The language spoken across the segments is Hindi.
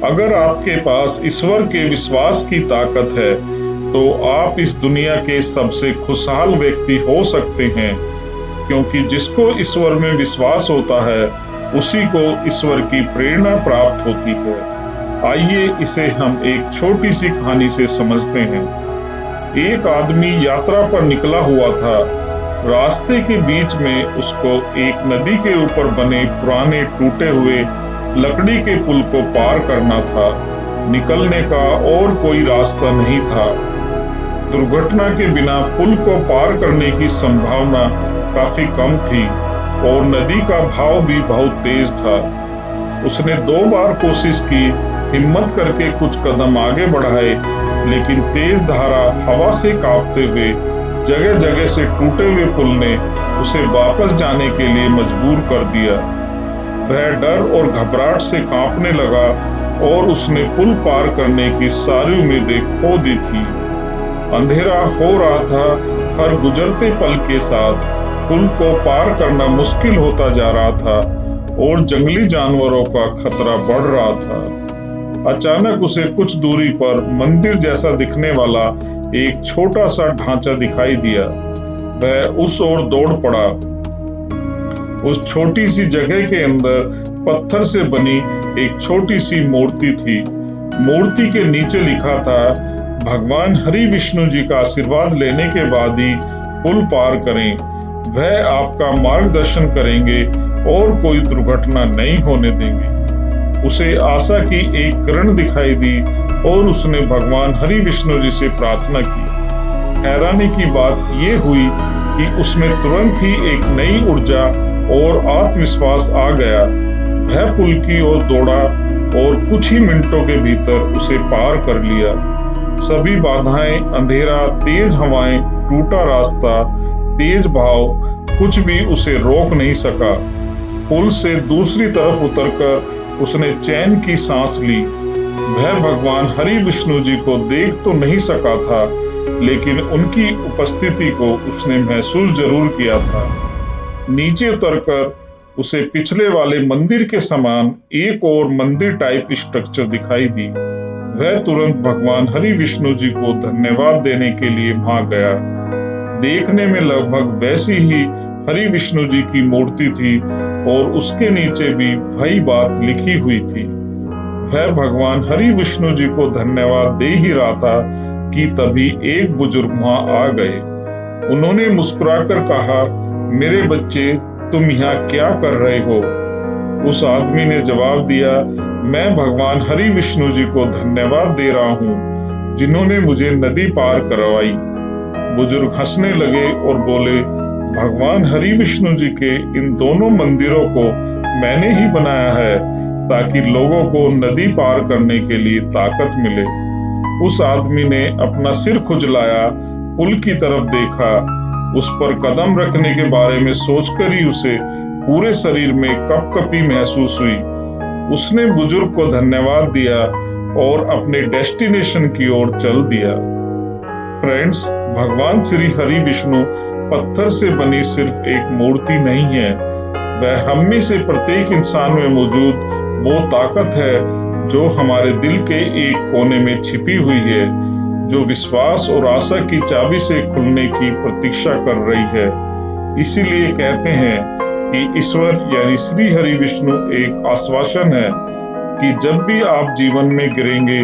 अगर आपके पास ईश्वर के विश्वास की ताकत है तो आप इस दुनिया के सबसे खुशहाल व्यक्ति हो सकते हैं, क्योंकि जिसको ईश्वर में विश्वास होता है उसी को ईश्वर की प्रेरणा प्राप्त होती है। आइए इसे हम एक छोटी सी कहानी से समझते हैं। एक आदमी यात्रा पर निकला हुआ था। रास्ते के बीच में उसको एक नदी के ऊपर बने पुराने टूटे हुए लकड़ी के पुल को पार करना था। निकलने का और कोई रास्ता नहीं था। दुर्घटना के बिना पुल को पार करने की संभावना काफी कम थी और नदी का बहाव भी बहुत तेज था। उसने 2 बार कोशिश की, हिम्मत करके कुछ कदम आगे बढ़ाए, लेकिन तेज धारा हवा से कांपते हुए जगह जगह से टूटे हुए पुल ने उसे वापस जाने के लिए मजबूर कर दिया। वह डर और घबराहट से कांपने लगा और उसने पुल पार करने की सारी उम्मीदें खो दी थी। अंधेरा हो रहा था। हर गुजरते पल के साथ पुल को पार करना मुश्किल होता जा रहा था और जंगली जानवरों का खतरा बढ़ रहा था। अचानक उसे कुछ दूरी पर मंदिर जैसा दिखने वाला एक छोटा सा ढांचा दिखाई दिया। वह उस ओर दौड़ पड़ा। उस छोटी सी जगह के अंदर पत्थर से बनी एक छोटी सी मूर्ति थी। मूर्ति के नीचे लिखा था, भगवान हरि विष्णु जी का आशीर्वाद लेने के बाद ही पुल पार करें। वह आपका मार्गदर्शन करेंगे और कोई दुर्घटना नहीं होने देंगे। उसे आशा की एक किरण दिखाई दी और उसने भगवान हरि विष्णु जी से प्रार्थना की। हैरानी की बात यह हुई कि उसमें तुरंत ही एक नई ऊर्जा और आत्मविश्वास आ गया। वह पुल की ओर दौड़ा और कुछ ही मिनटों के भीतर उसे पार कर लिया। सभी बाधाएं, अंधेरा, तेज हवाएं, टूटा रास्ता, तेज बहाव, कुछ भी उसे रोक नहीं सका। पुल से दूसरी तरफ उतरकर उसने चैन की सांस ली। वह भगवान हरि विष्णु जी को देख तो नहीं सका था, लेकिन उनकी उपस्थिति को उसने महसूस जरूर किया था। नीचे उतरकर उसे पिछले वाले मंदिर के समान एक और मंदिर टाइप स्ट्रक्चर दिखाई दी। वह तुरंत भगवान हरि विष्णु जी को धन्यवाद देने के लिए वहां गया। देखने में लगभग वैसी ही हरि विष्णु जी की मूर्ति थी और उसके नीचे भी वही बात लिखी हुई थी। वह भगवान हरि विष्णु जी को धन्यवाद दे ही रहा था कि तभी एक बुजुर्ग वहां आ गए। उन्होंने मुस्कुराकर कहा, मेरे बच्चे, तुम यहाँ क्या कर रहे हो? उस आदमी ने जवाब दिया, मैं भगवान हरि विष्णु जी को धन्यवाद दे रहा हूँ, जिन्होंने मुझे नदी पार करवाई। बुजुर्ग हंसने लगे और बोले, भगवान हरि विष्णु जी के इन दोनों मंदिरों को मैंने ही बनाया है ताकि लोगों को नदी पार करने के लिए ताकत मिले। उस आदमी ने अपना सिर खुजलाया, पुल की तरफ देखा। उस पर कदम रखने के बारे में सोचकर ही उसे पूरे शरीर में कपकपी महसूस हुई। उसने बुजुर्ग को धन्यवाद दिया और अपने डेस्टिनेशन की ओर चल दिया। फ्रेंड्स, भगवान श्री हरि विष्णु पत्थर से बनी सिर्फ एक मूर्ति नहीं है। वह हम में से प्रत्येक इंसान में मौजूद वो ताकत है जो हमारे दिल के एक कोने में छिपी हुई है, जो विश्वास और आशा की चाबी से खुलने की प्रतीक्षा कर रही है। इसीलिए कहते हैं कि ईश्वर यानी श्री हरि विष्णु एक आश्वासन है कि जब भी आप जीवन में गिरेंगे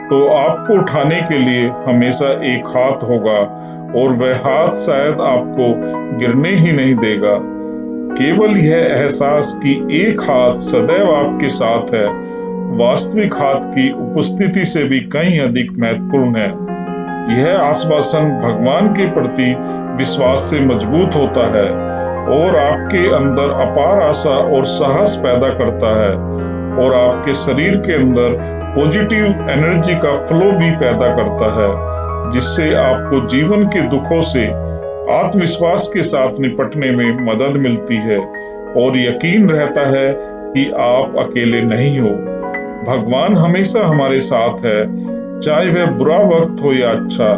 तो आपको उठाने के लिए हमेशा एक हाथ होगा और वह हाथ शायद आपको गिरने ही नहीं देगा। केवल यह एहसास कि एक हाथ सदैव आपके साथ है, वास्तविक हाथ की उपस्थिति से भी कहीं अधिक महत्वपूर्ण है। यह आश्वासन भगवान के प्रति विश्वास से मजबूत होता है और आपके अंदर अपार आशा और साहस पैदा करता है और आपके शरीर के अंदर पॉजिटिव एनर्जी का फ्लो भी पैदा करता है, जिससे आपको जीवन के दुखों से आत्मविश्वास के साथ निपटने में मदद मिलती है और यकीन रहता है कि आप अकेले नहीं हो। भगवान हमेशा हमारे साथ है, चाहे वह बुरा वक्त हो या अच्छा।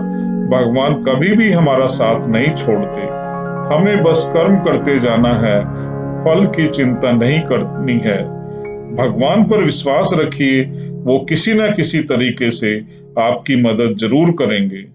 भगवान कभी भी हमारा साथ नहीं छोड़ते। हमें बस कर्म करते जाना है, फल की चिंता नहीं करनी है। भगवान पर विश्वास रखिए, वो किसी न किसी तरीके से आपकी मदद ज़रूर करेंगे।